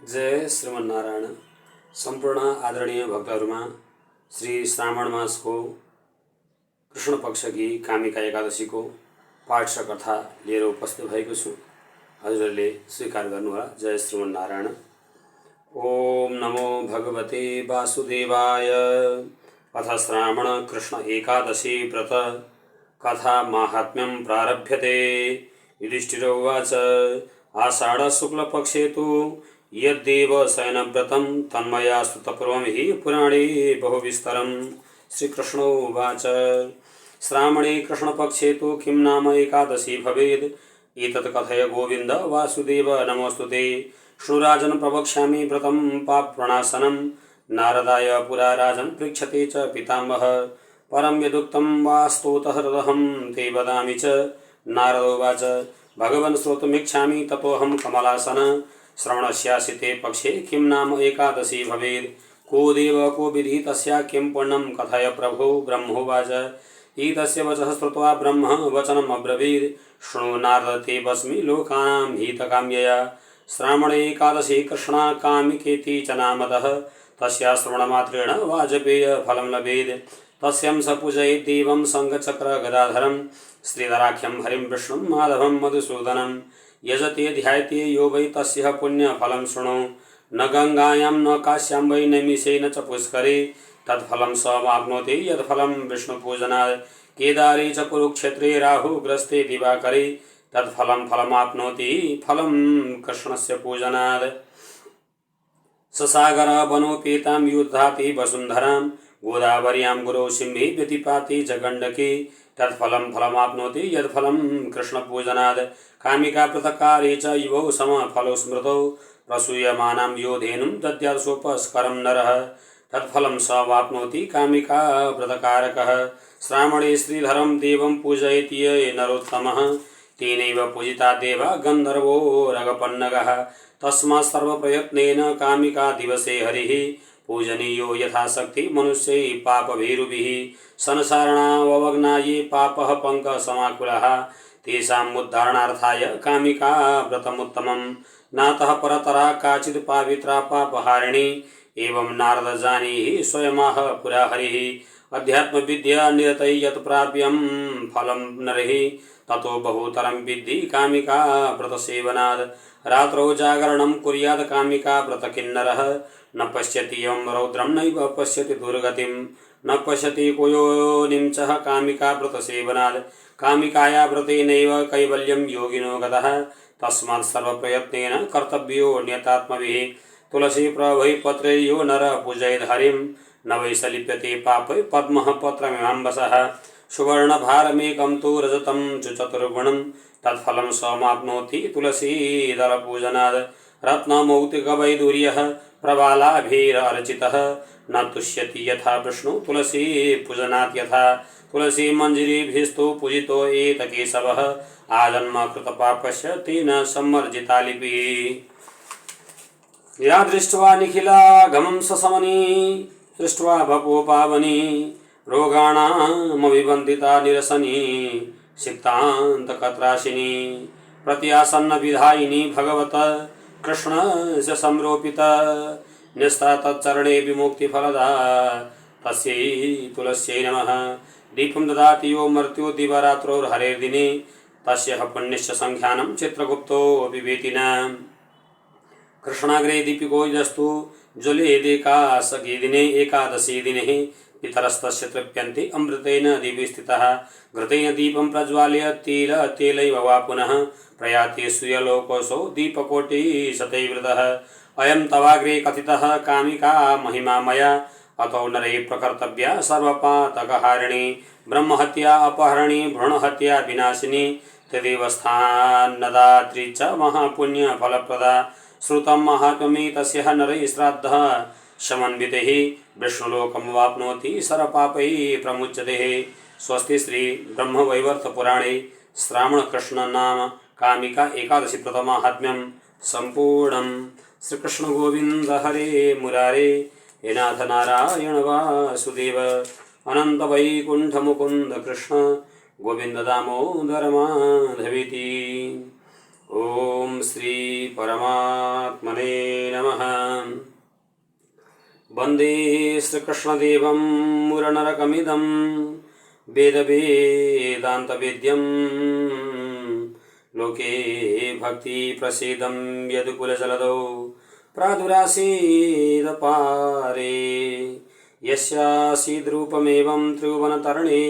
जय श्रीमन्नारायण। सम्पूर्ण आदरणीय भक्तहरूमा श्री श्रावण मासको कृष्ण पक्षकी कामिका एकादशीको पाठ र कथा लिएर उपस्थित भएको छु। हजुरहरूले स्वीकार गर्नुहोला। जय श्रीमन्नारायण। ओम नमो भगवते वासुदेवाय। अथ श्रावण कृष्ण एकादशी व्रत कथा माहात्म्यं प्रारभ्यते। युधिष्ठिर उवाच आषाढ़ शुक्ल पक्षे तु यद्देव शयनव्रतं तन्मया श्रुतपूर्वं हि पुराणे बहुविस्तरं। श्रीकृष्ण उवाच श्रावणे कृष्णपक्षे तु किं नाम एकादशी भवेद् एतत् कथय गोविन्द वासुदेव नमोऽस्तुते। शृणुराजन् प्रवक्ष्यामि व्रतं पापप्रणाशनं नारदाय पुरा राजन् पृच्छते च पितामह परं यदुक्तं वा स्तोतः तदहं ते वदामि च। नारद उवाच भगवन् श्रोतुमिच्छामि ततोऽहं कमलासन। श्रवणस्यासिते पक्षे किं नाम एकादशी भवेद् को देव को विधि तस्या किं पुण्यं कथय प्रभो। ब्रह्मोवाच एतस्य वचः श्रुत्वा ब्रह्म वचनम् अब्रवीत् शृणु नारद ते वच्मि लोकानां हितकाम्यया। श्रावणे एकादशी कृष्णा कामिकेति च नामतः तस्या श्रवणमात्रेण वाजपेय फलं लभेत्। तस्यां स पूजयेत् देवं शङ्खचक्र गदाधरं श्रीधराख्यं हरिं विष्णुं माधवं मधुसूदनं। यजते ध्यायते यो वै तस्य पुण्यफलं शृणु। न गंगायां न काश्यां वै नैमिषे न च पुष्करे तत्फलं समाप्नोति यत्फलं विष्णुपूजनात्। केदारे च कुरुक्षेत्रे राहुग्रस्ते दिवाकरे तत्फलं फलमाप्नोति फलं कृष्णस्य पूजनात्। ससागर वनोपेतां युद्धाति वसुन्धरां गोदावर्यां गुरौ सिंहे व्यतिपाति च गण्डके तत्फलं फलमाप्नोति यत्फलं कृष्णपूजनात्। कामिका पृथक्कारे च युवौ समफलौ स्मृतौ प्रसूयमानां यो धेनुं दद्यात्सोपस्करं नरः तत्फलं समाप्नोति कामिका व्रतकारकः। श्रावणे श्रीधरं देवं पूजयति ये नरोत्तमः तेनैव पूजिता देवा गन्धर्वो रगपन्नगः। तस्मात् सर्वप्रयत्नेन कामिका दिवसे हरिः पूजनीयो यथाशक्ति मनुष्यै पापभीरुभिः। संसारणावग्ना ये पापः पङ्कसमाकुलः तेषाम् उद्धारणार्थाय कामिका व्रतमुत्तमम्। नातः परतरा काचित् पावित्रा पापहारिणी एवं नारद जानीहि स्वयमाह पुरा हरिः। अध्यात्मविद्या निरतै यत् प्राप्यं फलं नरैः ततो बहुतरं विद्धि कामिका व्रतसेवनात्। रात्रौ जागरणं कुर्यात् कामिका व्रतकिन्नरः न पश्यति यं रौद्रं नैव पश्यति दुर्गतिं न पश्यति को योनिं च कामिका व्रतसेवनात्। कामिकाया व्रतेनैव कैवल्यं योगिनो गतः तस्मात् सर्वप्रयत्नेन कर्तव्यो नियतात्मभिः। तुलसी प्रभै पत्रे यो नर पूजयेत् हरिं न वै सलिप्यते पापै पद्मः पत्रमिवाम्बसः। सुवर्णभारमेकं तु रजतं च चतुर्गुणं तत्फलं समाप्नोति तुलसीदलपूजनात्। रत्नमौक्तिकवैदूर्यः प्रबालाभिरर्चितः न तुष्यति यथा विष्णु तुलसी पूजनात् यथा। तुलसी मंजरीभिस्तु पूजितो एत केशवः आजन्म कृतपापस्य तेन सम्मर्जिता लिपिः। या दृष्ट्वा निखिलागमं ससमनी दृष्ट्वा भपो पावनी रोगाणामभिवन्दिता निरसनी सिक्तान्तकत्राशिनी प्रत्यासन्न विधायिनी भगवत कृष्णस्य संरोपिता न्यस्ता तच्चरणे विमुक्तिफलदा तस्यै तुलस्यै नमः। दीपं ददाति यो मर्त्यो दिवारात्रोर्हरेर्दिने तस्य पुण्यस्य संख्यानं चित्रगुप्तो विवेतिनाम्। कृष्णाग्रे दीपिको यस्तु ज्वलेदेकाशके दिने एकादशी दिने पितरस्तस्य तृप्यन्ते अमृतेन दिवि स्थितः। घृतेन दीपं प्रज्वाल्य तेलैव वा पुनः प्रयाते सूर्यलोकोऽसौ दीपकोटिशतैर्वृतः। अयं तवाग्रे कथितः कामिका महिमा मया अतो नरे प्रकर्तव्या सर्वपातकहारिणी। ब्रह्महत्या अपहरणी भ्रूणहत्या विनाशिनी तदेव स्थानदात्री च महापुण्यफलप्रदा। श्रुतं महात्म्ये तस्याः नरैः श्राद्धः समन्वितैः विष्णुलोकं वाप्नोति सर्वपापैः प्रमुच्यते। स्वस्ति श्री ब्रह्मवैवर्त पुराणे श्रावण कृष्ण नाम कामिका एकादशी व्रतमाहात्म्यं सम्पूर्णम्। श्रीकृष्ण गोविंद हरे मुरारे हे नाथ नारायण वासुदेव अनंत वैकुंठ मुकुंद कृष्ण गोविंद दामोदर माधवेति। ओम श्री परमात्मने नमः। वंदे श्रीकृष्णदेवं मुरनरकमिदं वेदवेदान्तवेद्यं लोके भक्ति प्रसीदं यदुकुलजलदौ प्रादुरासीदपारे यस्यासीद्रूपमेवं त्रिभुवनतरणे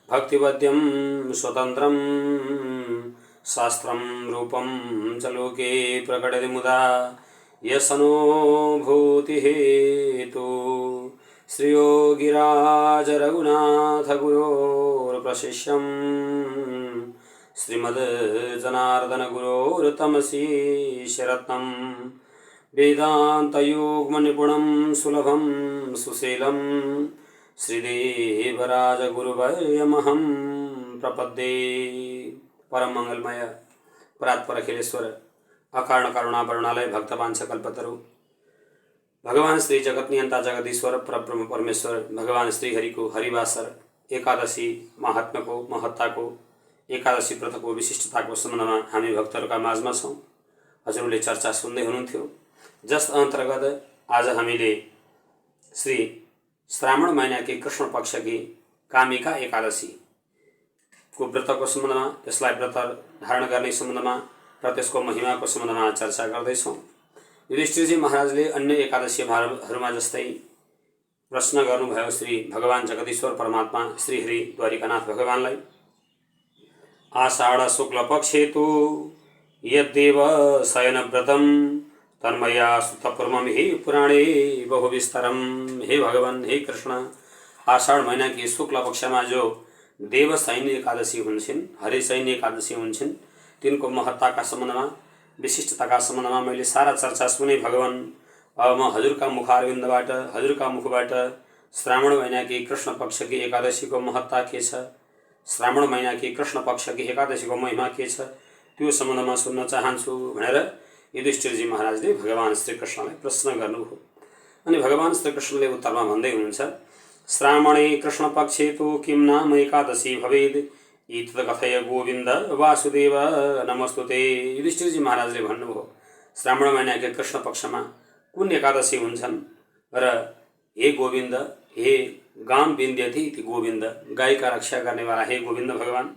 भक्तिवद्यं स्वतन्त्रं शास्त्रं रूपं च लोके प्रकटति मुदा यसनोभूतिहेतु श्रीयोगिराज रघुनाथ गुरोर्प्रशिष्यं श्रीमद्जनार्दन गुरोर्तमसीशरत्नं वेदान्तयोगमनिपुणं सुलभं सुशीलं श्रीदेवराजगुरुवर्यमहं प्रपद्ये। परम मंगलमय परात्पर अखिलेश्वर अकारण करुणा वर्णालय भक्तवांश कल्पतरु भगवान श्री जगत नियंता जगदीश्वर परब्रह्म परमेश्वर भगवान श्री हरि को हरिवासर एकादशी महात्म्य को महत्ता को एकादशी व्रत को विशिष्टता को सम्बन्धमा हामी भक्तहरूका माझमा छौँ। हजुरले चर्चा सुन्दै हुनुहुन्थ्यो, जस अन्तर्गत आज हामीले श्री श्रावण महिनाकी कृष्ण पक्षकी कामिका एकादशी को व्रतको सम्बन्धमा, त्यसलाई व्रत धारण गर्ने सम्बन्धमा र त्यसको महिमाको सम्बन्धमा चर्चा गर्दैछौँ। युधिष्ठिरजी महाराजले अन्य एकादशीहरूमा जस्तै प्रश्न गर्नुभयो श्री भगवान जगदीश्वर परमात्मा श्री हरि द्वारिकानाथ भगवानलाई। आषाढ शुक्ल पक्षे तु यद्देव शयन व्रतम तन्मया सुतपूर्वम हि पुराणे बहुविस्तरम। हे भगवान, हे कृष्ण, आषाढ महीना की शुक्ल पक्षमा जो देव सैन्य एकादशी हुन्छन्, हरि सैन्य एकादशी हुन्छन्, तिनको महत्ताका सम्बन्धमा विशिष्टताका सम्बन्धमा मैले सारा चर्चा सुने भगवान। अब म हजुरका मुखारविन्दबाट, हजुरका मुखबाट श्रावण महिनाकी कृष्ण पक्षकी एकादशीको महत्ता के छ, श्रावण महिनाकी कृष्ण पक्षकी एकादशीको महिमा के छ, त्यो सम्बन्धमा सुन्न चाहन्छु भनेर युधिष्ठिरजी महाराजले भगवान श्रीकृष्णलाई प्रश्न गर्नुभयो। अनि भगवान श्रीकृष्णले उत्तरमा भन्दै हुनुहुन्छ, श्रावणे कृष्ण पक्षे तु किं नाम एकादशी भवेद इति कथय गोविन्द वासुदेव नमस्तुते। युधिष्ठिरजी महाराजले भन्नुभयो, श्रावण महिनाको कृष्ण पक्षमा कुन एकादशी हुन्छन् र हे गोविन्द, हे गाम विन्द्यति इति गोविन्द, गाईका रक्षा गर्नेवाला हे गोविन्द भगवान,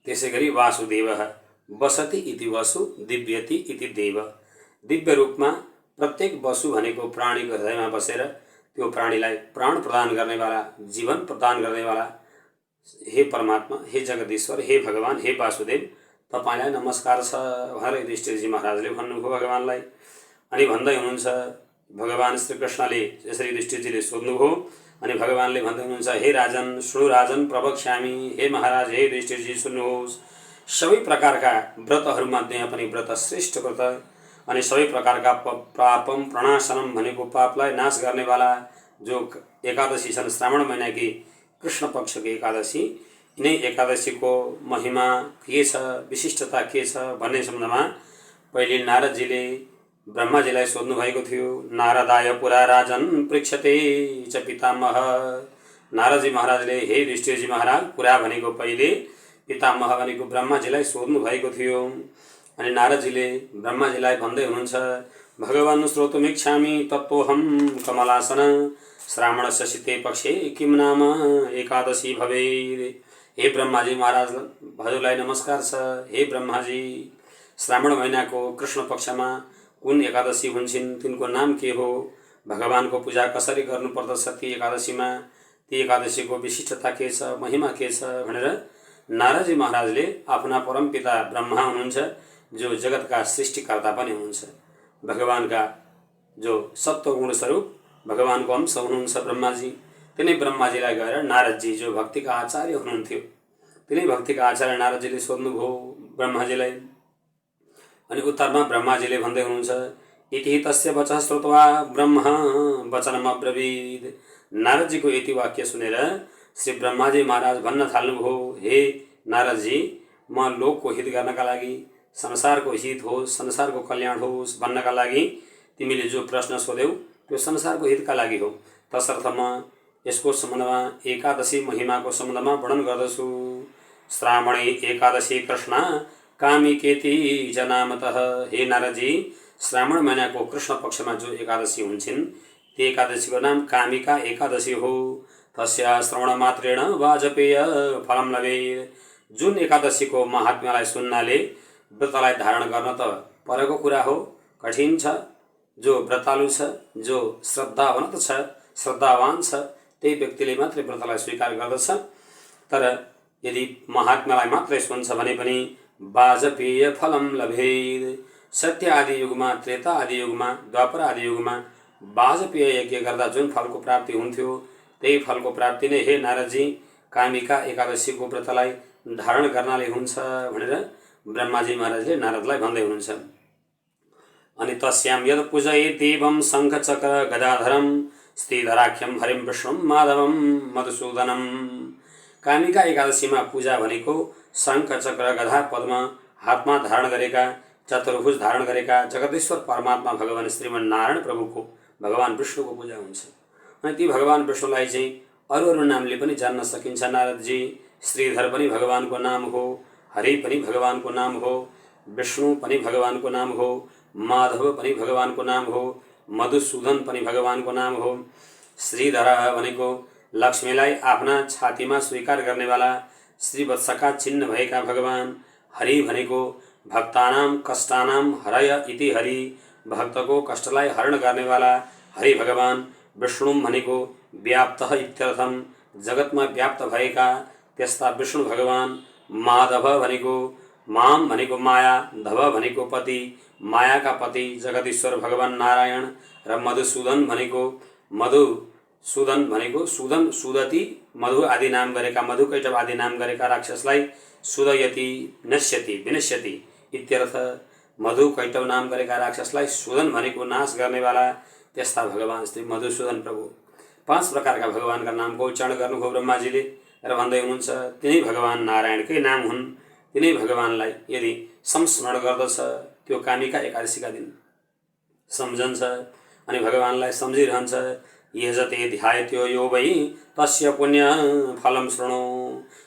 त्यसै गरी वासुदेव वसति इति वसु दिव्यति इति देव, दिव्य रूपमा प्रत्येक वसु भनेको प्राणीको हृदयमा बसेर त्यो प्राणीलाई प्राण प्रदान गर्नेवाला, जीवन प्रदान गर्नेवाला हे परमात्मा, हे जगदीश्वर, हे भगवान, हे वासुदेव, तपाईलाई नमस्कार छ भनेर युधिष्ठिरजी महाराजले भन्नुभयो भगवानलाई। अनि भन्दै हुनुहुन्छ भगवान श्रीकृष्णले यसरी युधिष्ठिरजीले सोध्नुभयो अनि भगवानले भन्दै हुनुहुन्छ, हे राजन श्रु राजन प्रवक्ष्यामि, हे महाराज, हे युधिष्ठिरजी सुन्नुहोस्, सबै प्रकारका व्रतहरूमध्ये पनि व्रत श्रेष्ठ व्रत अनि सबै प्रकारका पापम प्रणाशनम भनेको पापलाई नाश गर्नेवाला जो एकादशी छन् श्रावण महिनाकी कृष्ण पक्षको एकादशी, यिनै एकादशीको महिमा के छ, विशिष्टता के छ भन्ने सम्बन्धमा पहिले नारदजीले ब्रह्माजीलाई सोध्नु भएको थियो। नारदाय पुरा राजन पृच्छते च पितामह। नारदजी महाराजले हे युधिष्ठिरजी महाराज, पुरा भनेको पहिले, पितामह भनेको ब्रह्माजीलाई सोध्नु भएको थियो। अनि नारदजीले ब्रह्माजीलाई भन्दै हुनुहुन्छ, भगवान् श्रोतुमिच्छामि तत्त्वोऽहं कमलासन श्रावणस्य शीते पक्षे किं नाम एकादशी भवेत्। हे ब्रह्माजी महाराज, हजुरलाई नमस्कार छ। हे ब्रह्माजी, श्रावण महिनाको कृष्ण पक्षमा कुन एकादशी हुन्छन्, तिनको नाम के हो, भगवानको पूजा कसरी गर्नुपर्दछ ती एकादशीमा, ती एकादशीको विशिष्टता के छ, महिमा के छ भनेर नारदजी महाराजले आफ्ना परमपिता ब्रह्मा हुनुहुन्छ, जो जगतका सृष्टिकर्ता पनि हुनुहुन्छ, भगवानका जो सत्वगुण स्वरूप भगवानको अंश हुनुहुन्छ ब्रह्माजी, तिनै ब्रह्माजीलाई गएर नारदजी जो भक्तिका आचार्य हुनुहुन्थ्यो, तिनै भक्तिका आचार्य नारदजीले सोध्नुभयो ब्रह्माजीलाई। अनि उत्तरमा ब्रह्माजीले भन्दै हुनुहुन्छ, इति तस्य वचः श्रुत्वा ब्रह्म वचनमब्रवीत्। नारदजीको यति वाक्य सुनेर श्री ब्रह्माजी महाराज भन्न थाल्नुभयो, हे नारदजी, म लोकको हित गर्नका लागि, संसारको हित होस्, संसारको कल्याण होस् भन्नका लागि तिमीले जो प्रश्न सोध्यौ त्यो संसारको हितका लागि हो, तसर्थ म यसको सम्बन्धमा एकादशी महिमाको सम्बन्धमा वर्णन गर्दछु। श्रावणे एकादशी कृष्ण कामिकेति च नामतः। हे नारदजी, श्रावण महिनाको कृष्ण पक्षमा जो एकादशी हुन्छन् ती एकादशीको नाम कामिका एकादशी हो। तस्या श्रवण मात्रेण वाजपेय फलम लभेत्। जुन एकादशीको महात्म्यलाई सुन्नाले व्रतलाई धारण गर्न त परको कुरा हो, कठिन छ। जो व्रतालु छ, जो श्रद्धावन्त छ, श्रद्धावान छ, त्यही व्यक्तिले मात्रै व्रतलाई स्वीकार गर्दछ। तर यदि महात्म्यलाई मात्रै सुन्छ भने पनि वाजपेय फलम लभेत्। सत्य आदि युगमा, त्रेता आदि युगमा, द्वापर आदि युगमा वाजपेय यज्ञ गर्दा जुन फलको प्राप्ति हुन्थ्यो त्यही फलको प्राप्ति नै हे नारदजी कामिका एकादशीको व्रतलाई धारण गर्नाले हुन्छ भनेर ब्रह्माजी महाराजले नारदलाई भन्दै हुनुहुन्छ। अनि तस्याम यद पूजयेत् देवं शङ्खचक्र गदाधरं स्त्रीधराख्यम हरिं विष्णुं माधवं मधुसूदनम। कामिका एकादशीमा पूजा भनेको शङ्ख चक्र गदा पद्म हातमा धारण गरेका, चतुर्भुज धारण गरेका जगदीश्वर परमात्मा भगवान श्रीमन्नारायण प्रभुको, भगवान विष्णुको पूजा हुन्छ। अनि ती भगवान विष्णुलाई चाहिँ अरू अरू नामले पनि जान्न सकिन्छ नारदजी। श्रीधर पनि भगवानको नाम हो, हरि पनि भगवानको नाम हो, विष्णु पनि भगवानको नाम हो, माधव पनि भगवानको नाम हो, मधुसूदन पनि भगवानको नाम हो। श्रीधर भनेको लक्ष्मीलाई आफ्ना छातीमा स्वीकार गर्नेवाला श्रीवत्सका चिन्ह भएका भगवान। हरि भनेको भक्तानाम कष्टानाम हरय इति हरि, भक्तको कष्टलाई हरण गर्नेवाला हरि भगवान। विष्णु भनेको व्याप्त इत्यर्थम, जगतमा व्याप्त भएका त्यस्ता विष्णु भगवान। माधव भनेको माम भनेको माया, धव भनेको पति, मायाका पति जगदीश्वर भगवान नारायण। र मधुसूदन भनेको मधुसूदन भनेको सुदन, सुदति, मधु आदि नाम गरेका, मधुकैटभ आदि नाम गरेका राक्षसलाई सुदयति नश्यति विनश्यति इत्यर्थ। मधुकैटभ नाम गरेका राक्षसलाई सुदन भनेको नाश गर्नेवाला त्यस्ता भगवान श्री मधुसूदन प्रभु। 5 प्रकारका भगवानका नामको उच्चारण गर्नुभयो ब्रह्माजीले र भन्दै हुनुहुन्छ तिनै भगवान नारायणकै नाम हुन्। तिनै भगवानलाई यदि संस्मरण गर्दछ त्यो कामिका एकादशीका दिन सम्झन्छ अनि भगवानलाई सम्झिरहन्छ। यजते ध्यायत्यो यो वै तस्य पुण्य फलम शृणु।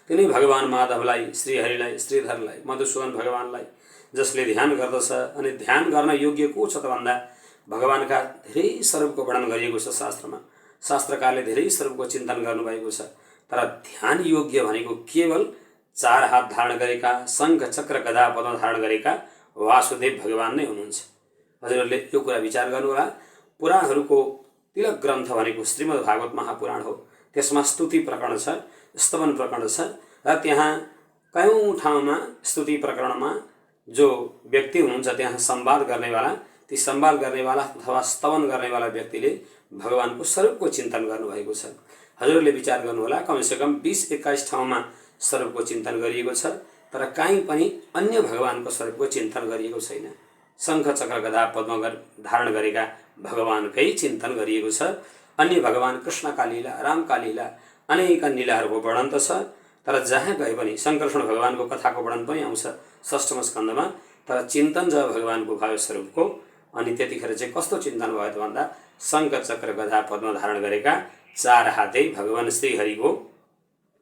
तिनै भगवान माधवलाई, श्रीहरिलाई, श्रीधरलाई, मधुसूदन भगवानलाई जसले ध्यान गर्दछ। अनि ध्यान गर्न योग्य को छ त भन्दा भगवानका धेरै स्वरूपको वर्णन गरिएको छ शास्त्रमा। शास्त्रकारले धेरै स्वरूपको चिन्तन गर्नुभएको छ। तर ध्यान योग्य भनेको केवल 4 हात धारण गरेका, शङ्ख चक्र गदा पद्म धारण गरेका वासुदेव भगवान नै हुनुहुन्छ। हजुरहरूले यो कुरा विचार गर्नुहोला। पुराणहरूको तिलक ग्रन्थ भनेको श्रीमद् भागवत महापुराण हो। त्यसमा स्तुति प्रकरण छ, स्तवन प्रकरण छ र त्यहाँ कयौं ठाउँमा स्तुति प्रकरणमा जो व्यक्ति हुनुहुन्छ त्यहाँ संवाद गर्नेवाला, ती संवाद गर्नेवाला अथवा स्तवन गर्नेवाला व्यक्तिले भगवानको स्वरूपको चिन्तन गर्नुभएको छ। हजुरहरूले विचार गर्नुहोला, कमसेकम 20-21 ठाउँमा स्वरूपको चिन्तन गरिएको छ तर कहीँ पनि अन्य भगवानको स्वरूपको चिन्तन गरिएको छैन। शङ्ख चक्र गदा पद्म धारण गरेका भगवानकै चिन्तन गरिएको छ। अन्य भगवान कृष्णका लीला, रामका लीला, अनेक लीलाहरूको वर्णन त छ तर जहाँ गए पनि शङ्करषण भगवानको कथाको वर्णन पनि आउँछ 6मा स्कन्धमा। तर चिन्तन जब भगवानको भाव स्वरूपको, अनि त्यतिखेर चाहिँ कस्तो चिन्तन भयो त भन्दा शङ्ख चक्र गदा पद्म धारण गरेका 4 हाते भगवान श्रीहरिको,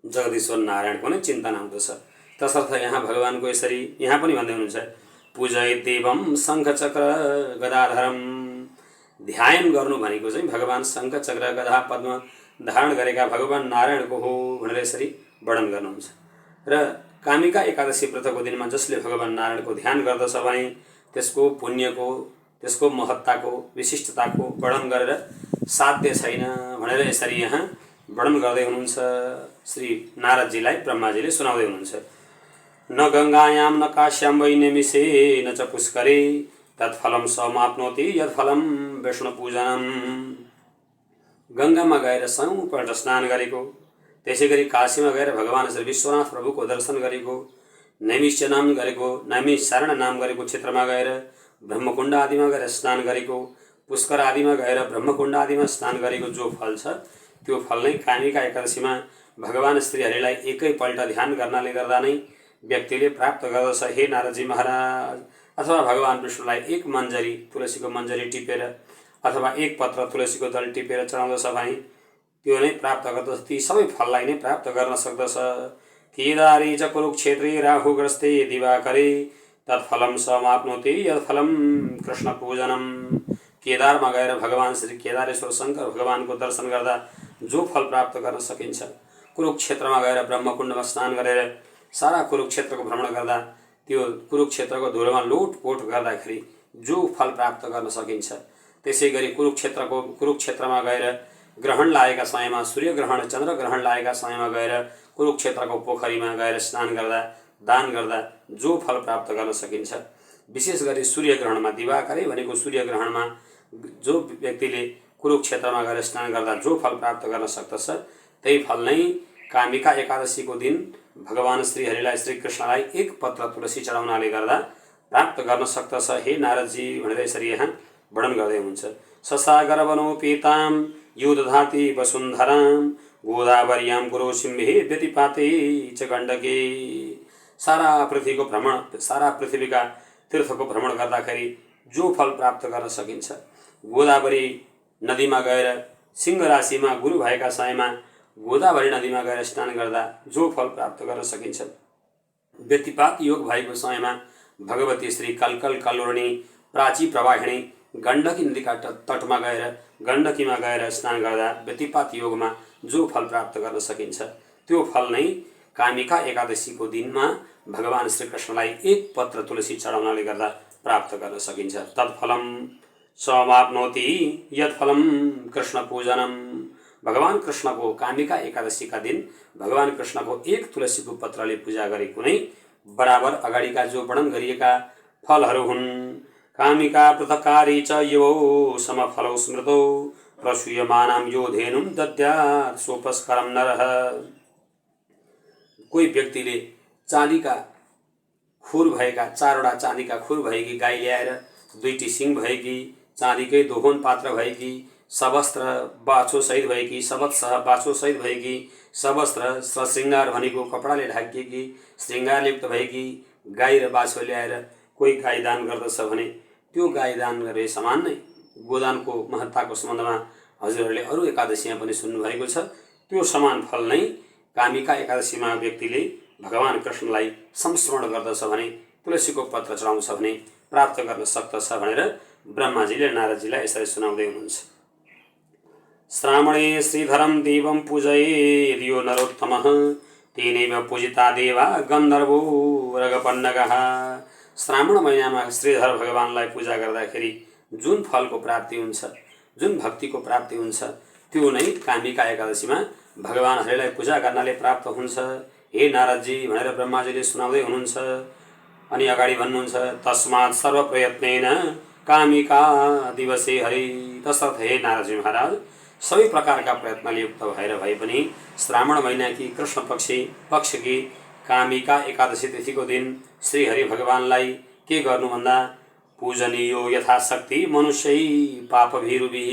जगदीश्वर नारायणको नै चिन्तन आउँदछ। तसर्थ यहाँ भगवानको यसरी यहाँ पनि भन्दै हुनुहुन्छ पूजयेत् देवं शङ्ख चक्र गदाधरम। ध्यान गर्नु भनेको चाहिँ भगवान शङ्ख चक्र गदा पद्म धारण गरेका भगवान नारायणको हो भनेर यसरी वर्णन गर्नुहुन्छ। र कामिका एकादशी व्रतको दिनमा जसले भगवान नारायणको ध्यान गर्दछ भने त्यसको पुण्यको, त्यसको महत्ताको, विशिष्टताको वर्णन गरेर साध्य छैन भनेर यसरी यहाँ वर्णन गर्दै हुनुहुन्छ। श्री नारदजीलाई ब्रह्माजीले सुनाउँदै हुनुहुन्छ। न गङ्गायां न काश्यां वै निमिषे न च पुष्करे तत्फलं समाप्नोति यत्फलं विष्णुपूजनम। गङ्गामा गएर 100 पल्ट स्नान गरेको, त्यसै गरी काशीमा गएर भगवान श्री विश्वनाथ प्रभुको दर्शन गरेको, नैमिष्य नाम गरेको, नैमिषारण नाम गरेको क्षेत्रमा गएर ब्रह्मकुण्ड आदिमा गएर स्नान गरेको, पुष्कर आदिमा गएर ब्रह्मकुण्ड आदिमा स्नान गरेको जो फल छ त्यो फल नै कामिका एकादशीमा भगवान श्रीहरिलाई एकैपल्ट ध्यान गर्नाले गर्दा नै व्यक्तिले प्राप्त गर्दछ। हे नारदजी महाराज, अथवा भगवान विष्णुलाई 1 मञ्जरी तुलसीको मञ्जरी टिपेर अथवा 1 पत्र तुलसीको दल टिपेर चढाउँदछ भने त्यो नै प्राप्त गर्दछ। ती सबै फललाई नै प्राप्त गर्न सक्दछ। केदारे च कुरुक्षेत्रे राहुग्रस्ते दिवाकरे तत्फलम समाप्नोति यत्फलम कृष्ण पूजनम। केदारमा गएर भगवान श्री केदारेश्वर शंकर भगवान को दर्शन गर्दा जो फल प्राप्त गर्न सकिन्छ, कुरुक्षेत्रमा गएर ब्रह्मकुण्डमा स्नान गरेर सारा कुरुक्षेत्रको भ्रमण गर्दा त्यो कुरुक्षेत्रको धुलोमा लोटपोट गर्दाखेरि जो फल प्राप्त गर्न सकिन्छ, त्यसैगरी कुरुक्षेत्रमा गएर ग्रहण लागेका समयमा, सूर्य ग्रहण चन्द्र ग्रहण लागेका समयमा गएर कुरुक्षेत्रको पोखरीमा गएर स्नान गर्दा दान गर्दा जो फल प्राप्त गर्न सकिन्छ, विशेष गरी सूर्य ग्रहणमा दिवाकरै भनेको सूर्य ग्रहणमा जो व्यक्तिले कुरुक्षेत्रमा गएर स्नान गर्दा जो फल प्राप्त गर्न सक्दछ, त्यही फल नै कामिका एकादशीको दिन भगवान श्रीहरिलाई श्री कृष्णलाई एक पत्र तुलसी चढाउनाले गर्दा प्राप्त गर्न सक्दछ। हे नारदजी भनेर यसरी यहाँ वर्णन गर्दै हुनुहुन्छ। ससागरवनोपेतां यो दधाति वसुन्धरां गोदावरीयां गुरोसिंहे व्यतिपाते च गण्डके। सारा पृथ्वीका तीर्थको भ्रमण गर्दाखेरि जो फल प्राप्त गर्न सकिन्छ, गोदावरी नदीमा गएर सिंह राशिमा गुरु भएका समयमा गोदावरी नदीमा गएर स्नान गर्दा जो फल प्राप्त गर्न सकिन्छ, व्यतिपात योग भएको समयमा भगवती श्री कलकल कल्लोर्णी प्राची प्रवाहिणी गण्डकी नदीका तटमा गएर गण्डकीमा गएर स्नान गर्दा व्यतिपात योगमा जो फल प्राप्त गर्न सकिन्छ, त्यो फल नै कामिका एकादशीको दिनमा भगवान श्री कृष्णलाई एक पत्र तुलसी चढाउनाले गर्दा प्राप्त गर्न सकिन्छ। तत्फलम समाप्नोति यत्फलम कृष्ण पूजनम। भगवान कृष्णको कामिका एकादशीका दिन भगवान कृष्णको एक तुलसीको पत्रले पूजा गरेको नै बराबर अगाडिका जो वर्णन गरिएका फलहरू हुन्। कामिका पृथकारी च यो समफलौ स्मृतौ प्रसूयमानां यो धेनुं दद्यात् सोपस्करं नरः। कोही व्यक्तिले चाँदीका खुर भएका चारवटा चाँदीका खुर भएकी गाई ल्याएर दुईटी सिङ भएकी चाँदीकै दोहोन पात्र भएकी सबस्त्र बाछो सहित भएकी सबत्सह बाछो सहित भएकी सबस्त्र सश्रृङ्गार भनेको कपडाले ढाकिएकी श्रृङ्गारयुक्त भएकी गाई र बाछो ल्याएर कोही गाई दान गर्दछ भने त्यो गाई दान गरे समान नै गोदानको महत्ताको सम्बन्धमा हजुरहरूले अरू एकादशीमा पनि सुन्नुभएको छ। त्यो समान फल नै कामिका एकादशीमा व्यक्तिले भगवान कृष्णलाई संस्मरण गर्दछ भने, तुलसीको पत्र चढाउँछ भने प्राप्त गर्न सक्दछ भनेर ब्रह्माजीले नारदजीलाई यसरी सुनाउँदै हुनुहुन्छ। श्रावणे श्रीधरं देवं पूजयेद् यो नरोत्तमः तेनैव पूजिता देवा गन्धर्वो रगपन्नगः। श्रावण महिनामा श्रीधर भगवानलाई पूजा गर्दाखेरि जुन फलको प्राप्ति हुन्छ, जुन भक्तिको प्राप्ति हुन्छ, त्यो नै कामिका एकादशीमा भगवान हरिलाई पूजा गर्नाले प्राप्त हुन्छ। हे नारदजी भनेर ब्रह्माजीले सुनाउँदै हुनुहुन्छ। अनि अगाडि भन्नुहुन्छ, तस्मात् सर्वप्रयत्नेन कामिका दिवसे हरि। तसर्थ हे नारदजी महाराज, सबै प्रकारका प्रयत्नले युक्त भएर भए पनि श्रावण महिनाकी कृष्ण पक्षकी कामिका एकादशी तिथिको दिन श्री हरि भगवानलाई के गर्नु भन्दा पूजनीयो यथाशक्ति मनुष्यै पापभिरुभिः।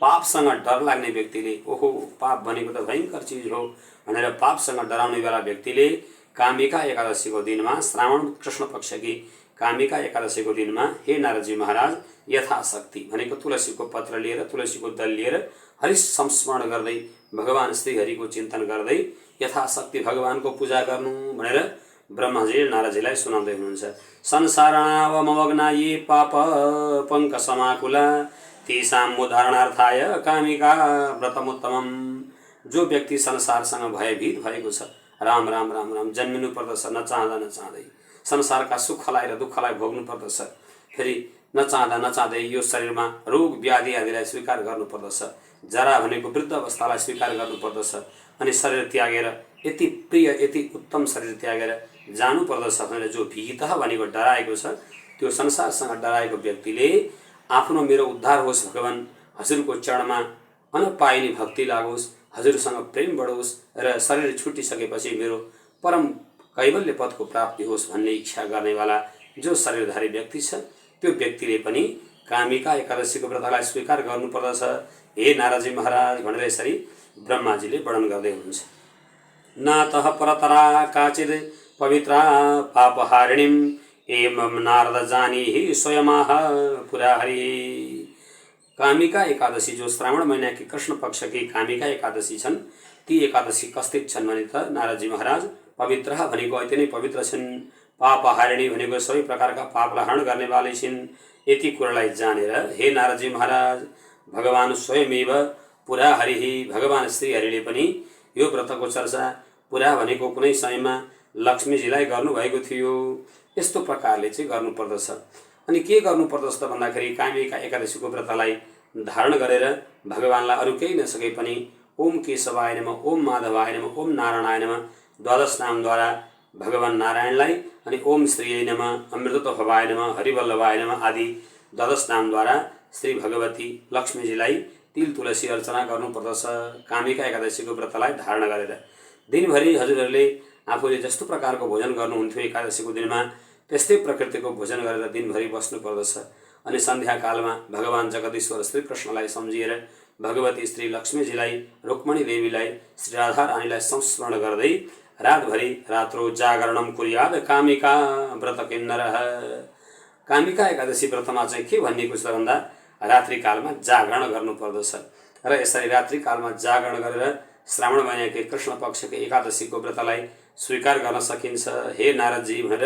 पापसँग डर लाग्ने व्यक्तिले, ओहो पाप भनेको त भयङ्कर चिज हो भनेर पापसँग डराउने वाला व्यक्तिले कामिका एकादशीको दिनमा, श्रावण कृष्ण पक्षकी कामिका एकादशीको दिनमा हे नारदजी महाराज यथाशक्ति भनेको तुलसीको पत्र लिएर, तुलसीको दल लिएर हरि संस्मरण गर्दै भगवान श्रीहरिको चिन्तन गर्दै यथाशक्ति भगवानको पूजा गर्नु भनेर ब्रह्माजीले नारदजीलाई सुनाउँदै हुनुहुन्छ। संसारावमग्ना ये पाप पङ्क समाकुला तेषां उद्धारणार्थाय कामिका व्रतमुत्तमम्। जो व्यक्ति संसारसँग भयभीत भएको छ, राम राम राम राम जन्मिनु पर्दछ नचाहँदा नचाहँदै, संसारका सुखलाई र दुःखलाई भोग्नु पर्दछ, फेरि नचाहँदा नचाहँदै यो शरीरमा रोग व्याधि आदिलाई स्वीकार गर्नुपर्दछ, जरा भनेको वृद्ध अवस्थालाई स्वीकार गर्नुपर्दछ, अनि शरीर त्यागेर यति प्रिय यति उत्तम शरीर त्यागेर जानु पर्दछ भनेर जो भीतः भनेको डराएको छ, त्यो संसारसँग डराएको व्यक्तिले आफ्नो मेरो उद्धार होस् भगवान, हजुरको चरणमा अनपाइने भक्ति लागोस्, हजुरसँग प्रेम बढोस् र शरीर छुटिसकेपछि मेरो परम कैवल्य पदको प्राप्ति होस् भन्ने इच्छा गर्नेवाला जो शरीरधारी व्यक्ति छ, त्यो व्यक्तिले पनि कामिका एकादशीको व्रतलाई स्वीकार गर्नुपर्दछ। हे नारदजी महाराज भनेर यसरी ब्रह्माजीले वर्णन गर्दै हुनुहुन्छ। नातः परतरा काचिद पवित्रा पापहारिणीं एवं नारद जानीहि स्वयमाह पुरा हरि। कामिका एकादशी जो श्रावण महीना की कृष्ण पक्ष की कामिका एकादशी छन्, ती एकादशी कस्ती छन् भने त नारदजी महाराज पवित्र भनेको अति नै पवित्र छन्। पापहारिणी भनेको सबै प्रकारका पापलाई हरण गर्नेवाली छिन्। यति कुरालाई जानेर हे नारदजी महाराज भगवान स्वयमेव पुरा हरिहि भगवान श्री हरिले पनि यो व्रतको चर्चा पुरा भनेको कुनै समयमा लक्ष्मीजीलाई गर्नुभएको थियो। यस्तो प्रकारले चाहिँ गर्नुपर्दछ। अनि के गर्नुपर्दछ त भन्दाखेरि कामिका एकादशीको व्रतलाई धारण गरेर भगवानलाई अरू केही नसके पनि ओम केशवाय नमः, ओम माधवाय नमः, ओम नारायणाय नमः द्वादश नामद्वारा भगवान नारायणलाई अनि ओम श्रीयै नमः, अमृतत्वभवाय नमः, हरिवल्लभाय नमः आदि द्वादश नामद्वारा श्री भगवती लक्ष्मीजीलाई तिल तुलसी अर्चना गर्नुपर्दछ कामिका एकादशीको व्रतलाई धारण गरेर। दिनभरि हजुरहरूले आफूले जस्तो प्रकारको भोजन गर्नुहुन्थ्यो एकादशीको दिनमा त्यस्तै प्रकृतिको भोजन गरेर दिनभरि बस्नुपर्दछ। अनि सन्ध्याकालमा भगवान जगदीश्वर श्री कृष्णलाई सम्झिएर भगवती श्री लक्ष्मीजीलाई, रुक्मणी देवीलाई, श्री राधा रानीलाई संस्मरण गर्दै रातभरि रात्रो जागरणम कुर्याद कामिका व्रत किन्नरः। कामिका एकादशी व्रतमा चाहिँ के भनिएको छ भन्दा रात्रिकालमा जागरण गर्नुपर्दछ र यसरी रात्रिकालमा जागरण गरेर श्रावण महिनाकै कृष्ण पक्षको एकादशीको व्रतलाई स्वीकार गर्न सकिन्छ हे नारदजी भनेर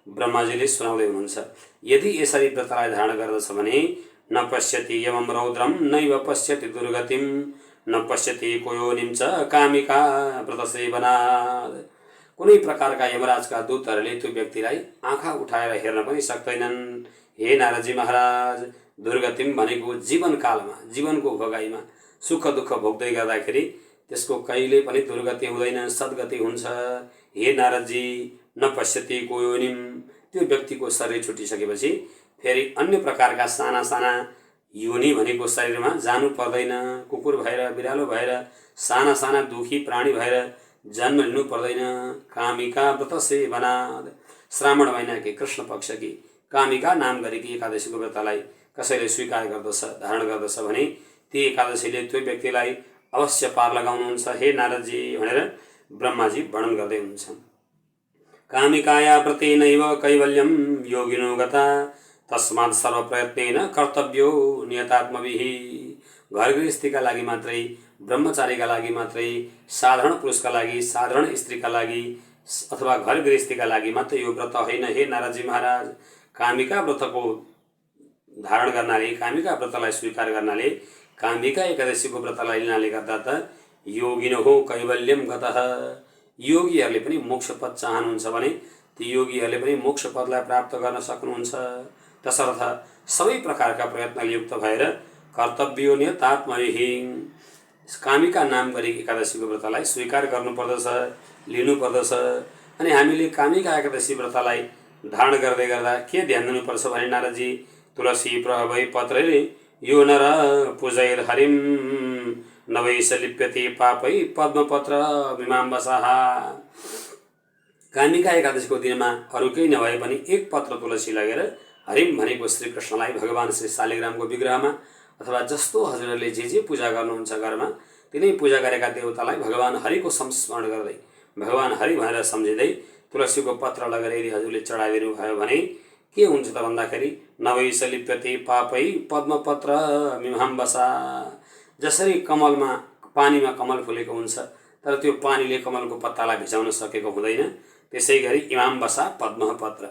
ब्रह्माजीले सुनाउँदै हुनुहुन्छ। यदि यसरी व्रतलाई धारण गर्दछ भने न पश्यति यमं रौद्रम नैव पश्यति दुर्गतिम न पश्यति कोयोनिम च कामिका व्रत सेवनात्। कुनै प्रकारका यमराजका दूतहरूले त्यो व्यक्तिलाई आँखा उठाएर हेर्न पनि सक्दैनन्। हे नारदजी महाराज दुर्गतिम भनेको जीवनकालमा जीवनको भोगाइमा सुख दुःख भोग्दै गर्दाखेरि त्यसको कहिले पनि दुर्गति हुँदैन, सद्गति हुन्छ। हे नारदजी न पश्यति कोयोनिम त्यो व्यक्तिको शरीर छुटिसकेपछि फेरि अन्य प्रकारका साना साना योनि भनेको शरीरमा जानु पर्दैन। कुकुर भएर बिरालो भएर साना साना दुखी प्राणी भएर जन्म लिनु पर्दैन। कामिका व्रत सेवनात् श्रावण महिनाकी कृष्ण पक्षकी कामिका नाम गरेकी एकादशीको व्रतलाई कसैले स्वीकार गर्दछ धारण गर्दछ भने ती एकादशीले त्यो व्यक्तिलाई अवश्य पार लगाउनुहुन्छ हे नारदजी भनेर ब्रह्माजी वर्णन गर्दै हुनुहुन्छ। कामिकाया व्रतेनैव कैवल्यम योगिनो गता तस्मात् सर्वप्रयत्नेन कर्तव्यो नियतात्मभिः। घर गृहस्थीका लागि मात्रै, ब्रह्मचारीका लागि मात्रै, साधारण पुरुषका लागि, साधारण स्त्रीका लागि अथवा घर गृहस्थीका लागि मात्रै यो व्रत होइन हे नारदजी महाराज। कामिका व्रतको धारण गर्नाले, कामिका व्रतलाई स्वीकार गर्नाले, कामिका एकादशीको व्रतलाई लिनाले गर्दा त योगिनो कैवल्यम गतः योगीहरूले पनि मोक्ष पद चाहनुहुन्छ भने ती योगीहरूले पनि मोक्ष पदलाई प्राप्त गर्न सक्नुहुन्छ। तसर्थ सबै प्रकारका प्रयत्नले युक्त भएर कर्तव्यो नियतात्मभिः कामिका नाम गरी एकादशीको व्रतलाई स्वीकार गर्नुपर्दछ, लिनुपर्दछ। अनि हामीले कामिका एकादशी व्रतलाई धारण गर्दै गर्दा के ध्यान दिनुपर्छ भने नारदजी तुलसी प्रभवै पत्रैले यो नर पूजैर हरिम नवैस लिप्यते पापै पद्मपत्र मीमांबसः। कामिका एकादशीको दिनमा अरू केही नभए पनि एक पत्र तुलसी लगेर हरिम भनेको श्री कृष्णलाई भगवान श्री शालिग्रामको विग्रहमा अथवा जस्तो हजुरहरूले जे पूजा गर्नुहुन्छ घरमा तिनै पूजा गरेका देवतालाई भगवान हरिको संस्मरण गर्दै भगवान हरि भनेर सम्झिँदै तुलसीको पत्र लगेर यदि हजुरले चढाइदिनु भयो भने के हुन्छ त भन्दाखेरि नवैस लिप्यते पापै पद्मपत्र मीमांबसः। जसरी कमलमा पानीमा कमल फुलेको हुन्छ तर त्यो पानीले कमलको पत्तालाई भिजाउन सकेको हुँदैन त्यसै गरी इमाम्बसा पद्मपत्र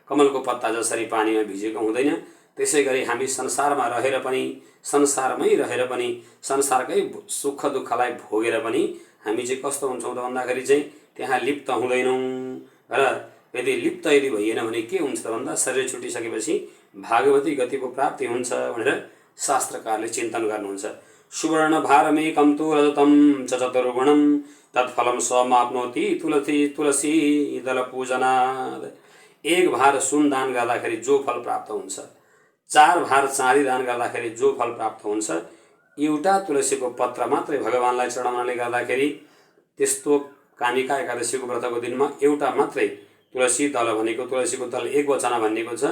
कमलको पत्ता जसरी पानीमा भिजेको हुँदैन त्यसै गरी हामी संसारमा रहेर पनि संसारमै रहेर पनि संसारकै सुख दुःखलाई भोगेर पनि हामी चाहिँ कस्तो हुन्छौँ त भन्दाखेरि चाहिँ त्यहाँ लिप्त हुँदैनौँ र यदि लिप्त यदि भइएन भने के हुन्छ त भन्दा शरीर छुटिसकेपछि भागवती गतिको प्राप्ति हुन्छ भनेर शास्त्रकारले चिन्तन गर्नुहुन्छ। सुवर्ण भारमेकं तु रजतं च चतुर्गुणं तत्फलं स्वमाप्नोति तुलसी दल पूजनात्। एक भार सुन दान गर्दाखेरि जो फल प्राप्त हुन्छ, 4 भार चाँदी दान गर्दाखेरि जो फल प्राप्त हुन्छ, एउटा तुलसीको पत्र मात्रै भगवानलाई चढाउनाले गर्दाखेरि त्यस्तो कामिका एकादशीको व्रतको दिनमा एउटा मात्रै तुलसी दल भनेको तुलसीको दल एक वचना भनिएको छ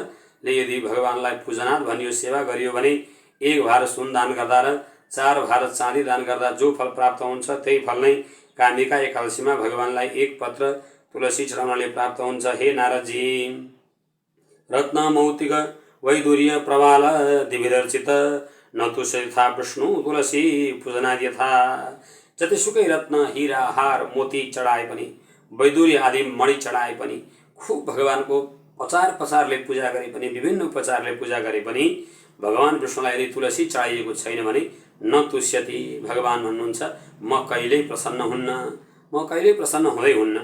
ले यदि भगवानलाई पूजनात् भनियो सेवा गरियो भने 1 भार सुन दान गर्दा र 4 भार चाँदी दान गर्दा जो फल प्राप्त हुन्छ त्यही फल नै कामिका एकादशीमा भगवानलाई 1 पत्र तुलसी चढाउनाले प्राप्त हुन्छ। हे नारदजी रत्न मौक्तिक वैदुर्य प्रवाल दिविदर्चित न तु यथा विष्णु तुलसी पूजनाद् यथा जतिसुकै रत्न हीरा हार मोती चढाए पनि, वैदुरी आदि मणि चढाए पनि, खूब भगवानको पचारले पूजा गरे पनि, विभिन्न उपचारले पूजा गरे पनि भगवान विष्णुलाई यदि तुलसी चढाइएको छैन भने न तुष्यति, भगवान भन्नुहुन्छ म कहिल्यै प्रसन्न हुन्न, म कहिल्यै प्रसन्न हुँदै हुन्न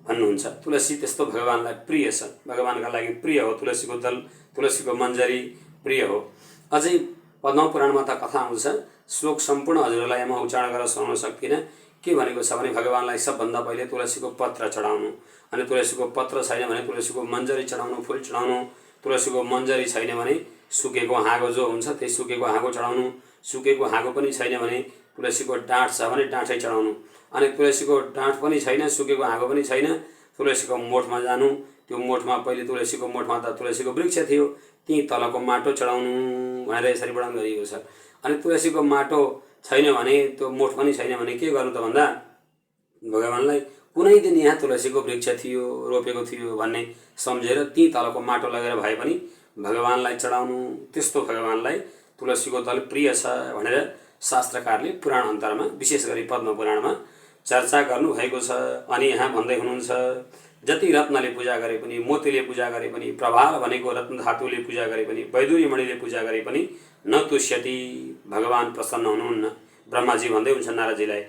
भन्नुहुन्छ। तुलसी त्यस्तो भगवानलाई प्रिय छ, भगवानका लागि प्रिय हो। तुलसीको दल, तुलसीको मन्जरी प्रिय हो। अझै पद्मपुराणमा त कथा आउँछ, श्लोक सम्पूर्ण हजुरलाई म उच्चारण गरेर सुनाउन सक्दिनँ। के भनेको छ भने भगवानलाई सबभन्दा पहिले तुलसीको पत्र चढाउनु, अनि तुलसीको पत्र छैन भने तुलसीको मन्जरी चढाउनु, फुल चढाउनु। तुलसीको मन्जरी छैन भने सुकेको हाँगो जो हुन्छ त्यही सुकेको हाँगो चढाउनु, सुकेको हाँगो पनि छैन भने तुलसीको डाँठ छ भने डाँठै चढाउनु, अनि तुलसीको डाँठ पनि छैन, सुकेको हाँगो पनि छैन, तुलसीको मोठमा जानु। त्यो मोठमा पहिले तुलसीको मोठमा त तुलसीको वृक्ष थियो, त्यहीँ तलको माटो चढाउनु भनेर यसरी वर्णन गरिएको छ। अनि तुलसीको माटो छैन भने, त्यो मोठ पनि छैन भने के गर्नु त भन्दा भगवानलाई कुनै दिन यहाँ तुलसीको वृक्ष थियो, रोपेको थियो भन्ने सम्झेर त्यहीँ तलको माटो लगेर भए पनि भगवानलाई चढाउनु। त्यस्तो भगवानलाई तुलसीको दल प्रिय छ भनेर शास्त्रकारले पुराण अन्तरमा विशेष गरी पद्मपुराणमा चर्चा गर्नुभएको छ। अनि यहाँ भन्दै हुनुहुन्छ, जति रत्नले पूजा गरे पनि, मोतीले पूजा गरे पनि, प्रभाल भनेको रत्न धातुले पूजा गरे पनि, वैदुरी मणिले पूजा गरे पनि न तुष्यति, भगवान प्रसन्न हुनुहुन्न। ब्रह्माजी भन्दै हुन्छ नारदजीलाई,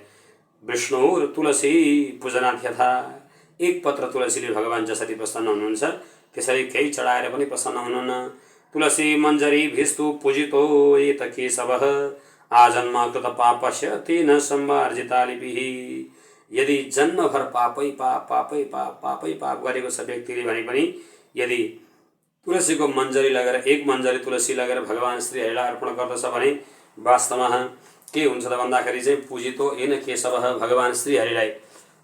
विष्णु र तुलसी पूजनाथ यथा, एक पत्र तुलसीले भगवान जसरी प्रसन्न हुनुहुन्छ त्यसरी केही चढाएर पनि प्रसन्न हुनुहुन्न। तुलसी मञ्जरी भिस्तु पूजितो एत केशवः, आजन्म कृत पापस्य तेन सम्मार्जिता लिपिः। यदि जन्मभर पापै पाप गरेको छ व्यक्तिले भने पनि यदि तुलसीको मञ्जरी लगेर, एक मञ्जरी तुलसी लगेर भगवान श्रीहरिलाई अर्पण गर्दछ भने वास्तवमा के हुन्छ त भन्दाखेरि चाहिँ पूजितो एन केशवः, भगवान श्रीहरिलाई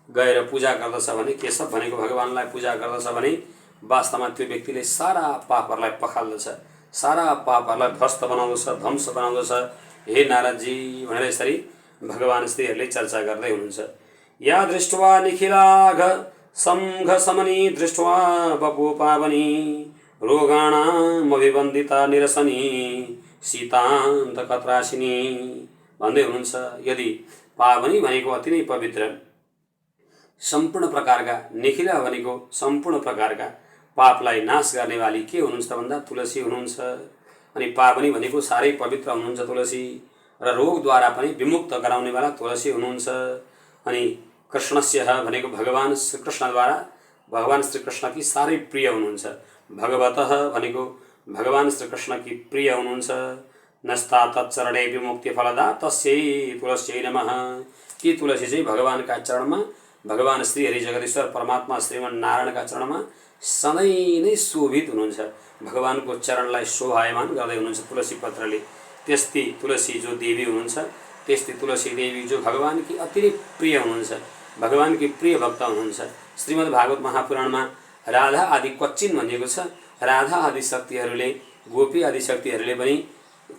गएर पूजा गर्दछ भने, केशव भनेको भगवानलाई पूजा गर्दछ भने वास्तवमा त्यो व्यक्तिले सारा पापहरूलाई पखाल्दछ, सारा पापहरूलाई ध्वस्त बनाउँदछ, ध्वंस बनाउँदछ। हे नारदजी भनेर यसरी भगवान श्रीहरिले चर्चा गर्दै हुनुहुन्छ। या दृष्ट्वा निखिलाघ सङ्घ समनी दृष्ट्वा बपु पावनी, रोगाणाम अभिवन्दिता निरसनी सीतान्त कत्रासिनी भन्दै हुनुहुन्छ। यदि पावनी भनेको अति नै पवित्र, सम्पूर्ण प्रकारका, निखिला भनेको सम्पूर्ण प्रकारका पापलाई नाश गर्नेवाली के हुनुहुन्छ भन्दा तुलसी हुनुहुन्छ। अनि पावनी भनेको साह्रै पवित्र हुनुहुन्छ तुलसी, र रोगद्वारा पनि विमुक्त गराउनेवाला तुलसी हुनुहुन्छ। अनि कृष्णस्य भनेको भगवान श्रीकृष्णद्वारा, भगवान श्रीकृष्णकी साह्रै प्रिय हुनुहुन्छ। भगवतः भनेको भगवान श्रीकृष्णकी प्रिय हुनुहुन्छ। नस्ता तत्चरणे विमुक्ति फलदा तस्यै तुलस्यै नमः। कि तुलसी चाहिँ भगवानका चरणमा, भगवान श्रीहरि जगदीश्वर परमात्मा श्रीमन नारायणका चरणमा सधैँ नै शोभित हुनुहुन्छ, भगवानको चरणलाई शोभायमान गर्दै हुनुहुन्छ तुलसी पत्रले। त्यस्तै तुलसी जो देवी हुनुहुन्छ, त्यस्तै तुलसी देवी जो भगवानकी अति नै प्रिय हुनुहुन्छ, भगवानकी प्रिय भक्त हुनुहुन्छ। श्रीमद् भागवत महापुराणमा राधा आदि क्वचिन भनिएको छ। राधा आदि शक्तिहरूले, गोपी आदि शक्तिहरूले पनि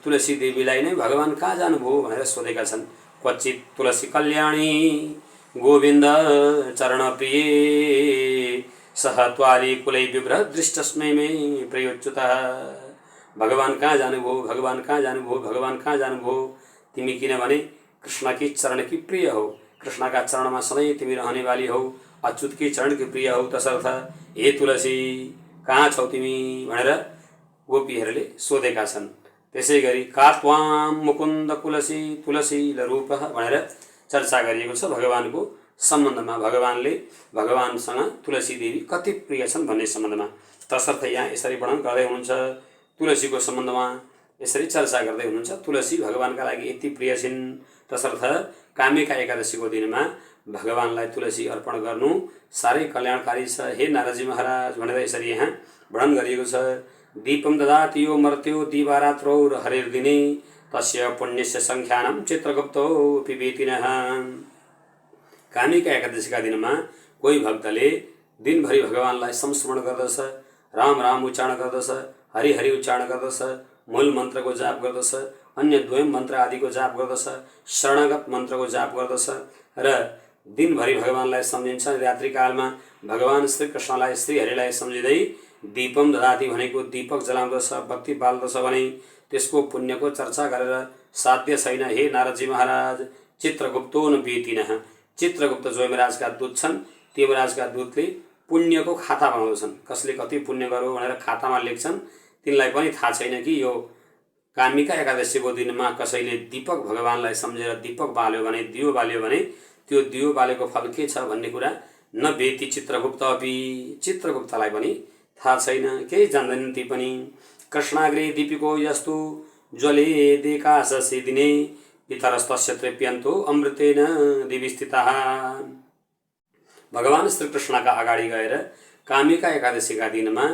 तुलसी देवीलाई नै भगवान कहाँ जानुभयो भनेर सोधेका छन्। क्वचित तुलसी कल्याणी गोविन्द चरण प्रिय, सह त्वाली कुलै विग्रह दृष्टस्मै मे प्रियोच्युतः। भगवान कहाँ जानुभयो, भगवान कहाँ जानुभयो, भगवान कहाँ जानुभयो? तिमी किनभने कृष्णकी चरणकी प्रिय हो, कृष्णका चरणमा सधैँ तिमी रहनेवाली हौ, अच्युतकी चरणकी प्रिय हौ। तसर्थ हे तुलसी कहाँ छौ तिमी भनेर गोपीहरूले सोधेका छन्। त्यसै गरी का त्वां मुकुन्द तुलसी तुलसीलरूपः भनेर चर्चा गरिएको छ भगवानको सम्बन्धमा, भगवानसँग तुलसी देवी कति प्रिय छन् भन्ने सम्बन्धमा। तसर्थ यहाँ यसरी वर्णन गर्दै हुनुहुन्छ, तुलसीको सम्बन्धमा यसरी चर्चा गर्दै हुनुहुन्छ। तुलसी भगवानका लागि यति प्रिय छिन्, तसर्थ कामिका एकादशीको दिनमा भगवानलाई तुलसी अर्पण गर्नु साह्रै कल्याणकारी छ। हे नारदजी महाराज भनेर यसरी यहाँ वर्णन गरिएको छ। दीपम ददाति यो मर्त्यो दिवारात्रौ हरिर्दिने, तस्य पुण्यस्य संख्यानं चित्रगुप्तो पिबेतिनः। कामिका एकादशीका दिनमा कोही भक्तले दिनभरि भगवानलाई संस्मरण गर्दछ, राम राम उच्चारण गर्दछ, हरि हरि उच्चारण गर्दछ, मूल मन्त्रको जाप गर्दछ, अन्य द्वयम मन्त्र आदिको जाप गर्दछ, शरणगत मन्त्रको जाप गर्दछ र दिनभरि भगवानलाई सम्झिन्छ। रात्रिकालमा भगवान श्रीकृष्णलाई, श्रीहरिलाई सम्झिँदै दीपम ददाति भनेको दीपक जलाउँदछ, बत्ती बाल्दछ भने त्यसको पुण्यको चर्चा गरेर साध्य छैन। हे नारदजी महाराज, चित्रगुप्तो न वेतिनः। चित्रगुप्त जो यमराजका दूत छन् ती यमराजका दूतले पुण्यको खाता बनाउँछन्। कसले कति पुण्य गर्यो भनेर खातामा लेख्छन्, तिनलाई पनि थाहा छैन कि यो कामिका एकादशीको दिनमा कसैले दीपक भगवानलाई सम्झेर दीपक बाल्यो भने, दियो बाल्यो भने त्यो दियो बालेको फल के छ भन्ने कुरा न वेति चित्रगुप्त अपि, चित्रगुप्तलाई पनि थाहा छैन, केही जान्दैनन् ती पनि। कृष्णाग्रे दीपिको यस्तु ज्वले देकाशसि दिने पितरस्तस्य तृप्यन्तो अमृतेन दिवि स्थिताः। भगवान श्री कृष्णका अगाडि गएर कामिका एकादशीका दिनमा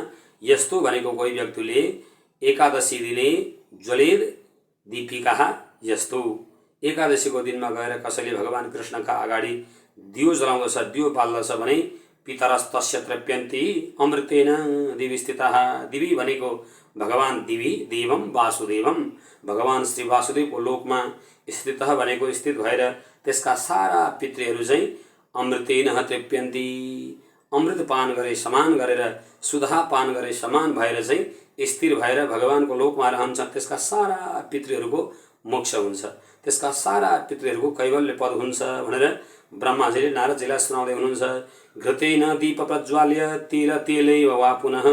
यस्तो भनेको कोही व्यक्तिले एकादशी दिने ज्वलेद दीपिका यस्तो, एकादशीको दिनमा गएर कसैले भगवान कृष्णका अगाडि दियो जलाउँदछ, दियो बाल्दछ भने पितरस्तस्य तृप्यन्ति अमृतेन दिवि स्थिताः। दिवि भनेको भगवान दिवि देवम वासुदेवम, भगवान श्री वासुदेवको लोकमा स्थित भनेको स्थित भएर त्यसका सारा पितृहरू चाहिँ अमृतेन तृप्यन्ति, अमृत पान गरे समान गरेर, सुधा पान गरे समान भएर चाहिँ स्थिर भएर भगवानको लोकमा रहन्छ। त्यसका सारा पितृहरूको मोक्ष हुन्छ, त्यसका सारा पितृहरूको कैवल्य पद हुन्छ भनेर ब्रह्माजीले नारदजीलाई सुनाउँदै हुनुहुन्छ। घृतेन दीप प्रज्वाल्य तिल तेलैव वा पुनः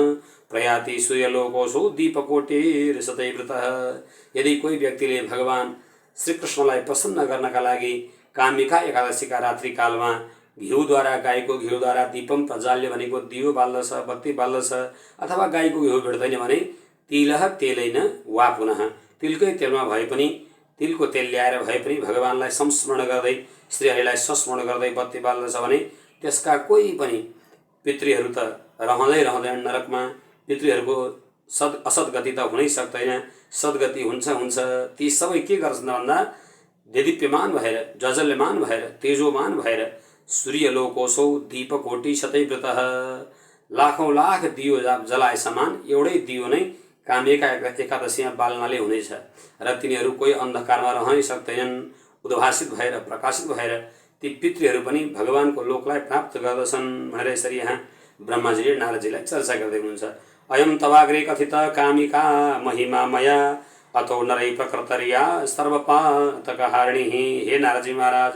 प्रयाति सूर्यलोकोऽसौ दीपकोटिर सतैवृतः। यदि कोही व्यक्तिले भगवान श्रीकृष्णलाई प्रसन्न गर्नका लागि कामिका एकादशीका रात्रिकालमा घिउद्वारा, गाईको घिउद्वारा दीपम प्रज्वाल्य भनेको दियो बाल्दछ, बत्ती बाल्दछ, अथवा गाईको घिउ भेट्दैन भने तिलह तेलैन वा पुनः, तिलकै तेलमा भए पनि, तिलको तेल ल्याएर भए पनि भगवानलाई संस्मरण गर्दै, श्रीहरिलाई संस्मरण गर्दै बत्ती बाल्दछ भने त्यसका कोही पनि पितृहरू त रहँदैन नरकमा, पितृहरूको असद्गति त हुनै सक्दैन, सद्गति हुन्छ। ती सबै के गर्छन् भन्दा देदीप्यमान भएर, जजल्यमान भएर, तेजोमान भएर सूर्यलोकोऽसौ दीपकोटि शतैवृतः, लाखौं लाख दियो जलाए समान एउटै दियो नै कामिका एकादशीमा बाल्नाले हुनेछ र तिनीहरू कोही अन्धकारमा रहनै सक्दैनन्। उद्भासित भएर, प्रकाशित भएर ती पितृहरू पनि भगवानको लोकलाई प्राप्त गर्दछन् भनेर यसरी यहाँ ब्रह्माजीले नारदजीलाई चर्चा गर्दै हुनुहुन्छ। अयम तवाग्रे कथित कामिका महिमा मया अतो नरै प्रकृतर्या सर्वपातकहारिणी। हे नारदजी महाराज,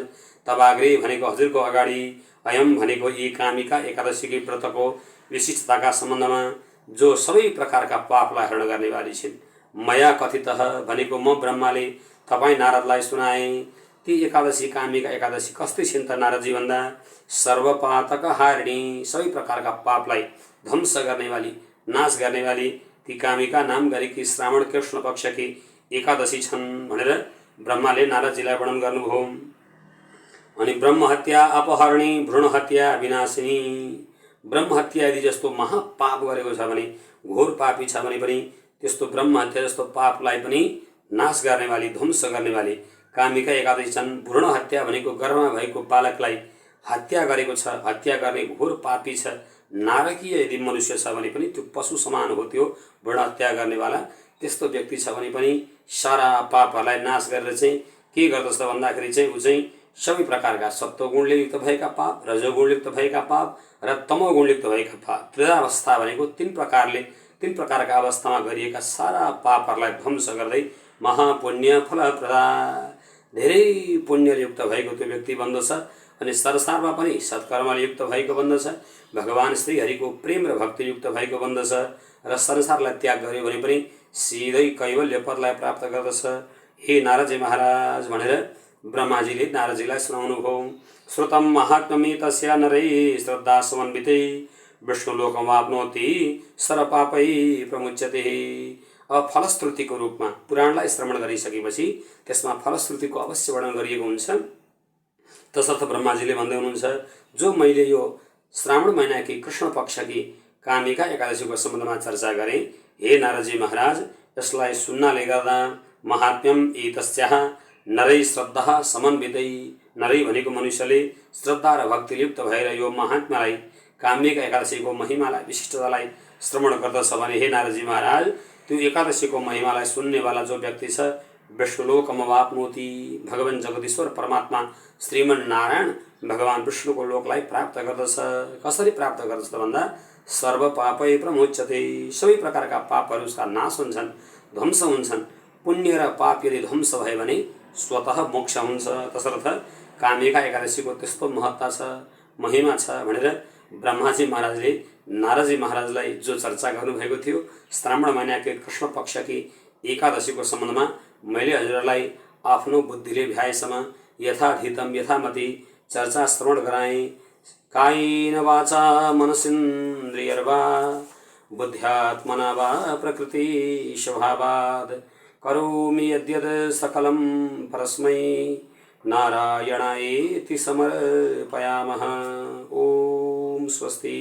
तवाग्रे भनेको हजुरको अगाडि, अयम भनेको यी कामिका एकादशीकी व्रतको विशिष्टताका सम्बन्धमा जो सबै प्रकारका पापलाई हरण गर्नेवाली छिन्। मया कथितः भनेको म ब्रह्माले तपाईँ नारदलाई सुनाए। ती एकादशी कामिका एकादशी कस्तै छिन् त नारदजी भन्दा सर्वपातकहारिणी, सबै प्रकारका पापलाई ध्वंस गर्नेवाली, नाश गर्नेवाली ती कामिका नाम गरेकी श्रावण कृष्ण पक्षकी एकादशी छन् भनेर ब्रह्माले नारदजीलाई वर्णन गर्नुभयो। अनि ब्रह्महत्या अपहरणी भ्रूण हत्या विनाशिनी, ब्रह्महत्या यदि जस्तो महापाप गरेको छ भने, घोर पापी छ भने पनि त्यस्तो ब्रह्महत्या जस्तो पापलाई पनि नाश गर्नेवाली, ध्वंस गर्नेवाली कामिका एकादशी छन्। भ्रूण हत्या भनेको गर्भमा भएको बालकलाई हत्या गरेको छ, हत्या गर्ने घोर पापी छ, नारकीय यदि मनुष्य छ भने पनि त्यो पशु समान हो त्यो भ्रूण हत्या गर्नेवाला। त्यस्तो व्यक्ति छ भने पनि सारा पापहरूलाई नाश गरेर चाहिँ के गर्दछ भन्दाखेरि चाहिँ ऊ चाहिँ सबै प्रकारका सत्वगुणले युक्त भएका पाप, रजोगुणले युक्त भएका पाप र तमोगुणले युक्त भएका पाप, त्रिधावस्था भनेको तीन प्रकारका अवस्थामा गरिएका सारा पापहरूलाई ध्वंस गर्दै महापुण्य फलप्रदा, धेरै पुण्ययुक्त भएको त्यो व्यक्ति बन्दछ। अनि संसारमा पनि सत्कर्मले युक्त भएको बन्दछ, भगवान श्रीहरिको प्रेम र भक्तियुक्त भएको बन्दछ र संसारलाई त्याग गर्यो भने पनि सिधै कैवल्य पदलाई प्राप्त गर्दछ। हे नारदजी महाराज भनेर ब्रह्माजीले नारदजीलाई सुनाउनु भयो। श्रुतम महात्म्यमे तस्य नरै श्रद्धा समन्वितै विष्णुलोकमाप्नोति सर्वपापै प्रमुच्यते। अब फलश्रुतिको रूपमा पुराणलाई श्रवण गरिसकेपछि त्यसमा फलश्रुतिको अवश्य वर्णन गरिएको हुन्छ। तसर्थ ब्रह्माजीले भन्दै हुनुहुन्छ, जो मैले यो श्रावण महिनाकी कृष्ण पक्षकी कामिका एकादशीको सम्बन्धमा चर्चा गरेँ, हे नारदजी महाराज, यसलाई सुन्नाले गर्दा महात्म्यम एतस्याः नरै श्रद्धा समन्वितै, नरै भनेको मनुष्यले श्रद्धा र भक्तियुक्त भएर यो महात्म्यलाई, कामिका एकादशीको महिमालाई, विशिष्टतालाई श्रवण गर्दछ भने हे नारदजी महाराज, त्यो एकादशीको महिमालाई सुन्नेवाला जो व्यक्ति छ विष्णुलोकमवाप्नोति, भगवान जगदीश्वर परमात्मा श्रीमन नारायण भगवान विष्णुको लोकलाई प्राप्त गर्दछ। कसरी प्राप्त गर्दछ भन्दा सर्व पापै प्रमुच्यते, सबै प्रकारका पापहरू उसका नाश हुन्छन्, ध्वंस हुन्छन्। पुण्य र पाप यदि ध्वंस भयो भने स्वतः मोक्ष हुन्छ। तसर्थ कामिका एकादशीको त्यस्तो महत्ता छ, महिमा छ भनेर ब्रह्माजी महाराजले नारदजी महाराजलाई जो चर्चा गर्नुभएको थियो श्रावण महिनाको कृष्ण पक्षकी एकादशीको सम्बन्धमा मैले हजुरहरूलाई आफ्नो बुद्धिले भ्याएसम्म यथाधितम यथामति चर्चा श्रवण गराएँ। कायेन वाचा मनसेन्द्रियर्वा बुद्ध्यात्मना वा प्रकृति स्वभावात् करोमि यद्यत् सकलं परस्मै नारायणायेति समर्पयामः। ओम स्वस्ति।